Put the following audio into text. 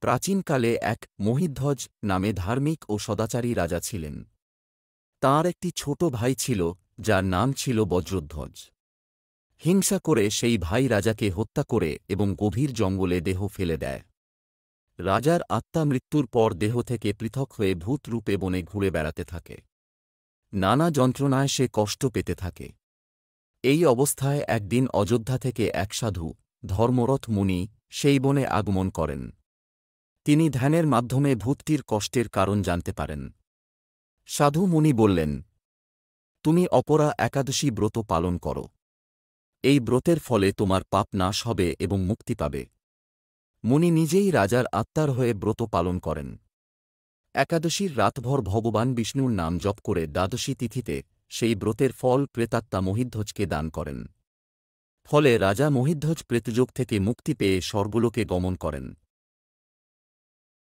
প্রাচীনকালে এক মহিধ্বজ নামে ধার্মিক ও সদাচারী রাজা ছিলেন। তাঁর একটি ছোট ভাই ছিল, যার নাম ছিল বজ্রধ্বজ। হিংসা করে সেই ভাই রাজাকে হত্যা করে এবং গভীর জঙ্গলে দেহ ফেলে দেয়। রাজার আত্মা মৃত্যুর পর দেহ থেকে পৃথক হয়ে ভূত রূপে বনে ঘুরে বেড়াতে থাকে। নানা যন্ত্রণায় সে কষ্ট পেতে থাকে। এই অবস্থায় একদিন অযোধ্যা থেকে এক সাধু, ধর্মরথ মুনি, সেই বনে আগমন করেন। তিনি ধ্যানের মাধ্যমে ভূতটির কষ্টের কারণ জানতে পারেন। সাধু মুনি বললেন, তুমি অপরা একাদশী ব্রত পালন করো। এই ব্রতের ফলে তোমার পাপ নাশ হবে এবং মুক্তি পাবে। মুনি নিজেই রাজার আত্মার হয়ে ব্রত পালন করেন। একাদশীর রাতভর ভগবান বিষ্ণুর নাম জপ করে দ্বাদশী তিথিতে সেই ব্রতের ফল প্রেতাত্মা মহিধ্বজকে দান করেন। ফলে রাজা মহিধ্বজ প্রেতযোগ থেকে মুক্তি পেয়ে স্বর্গলোকে গমন করেন।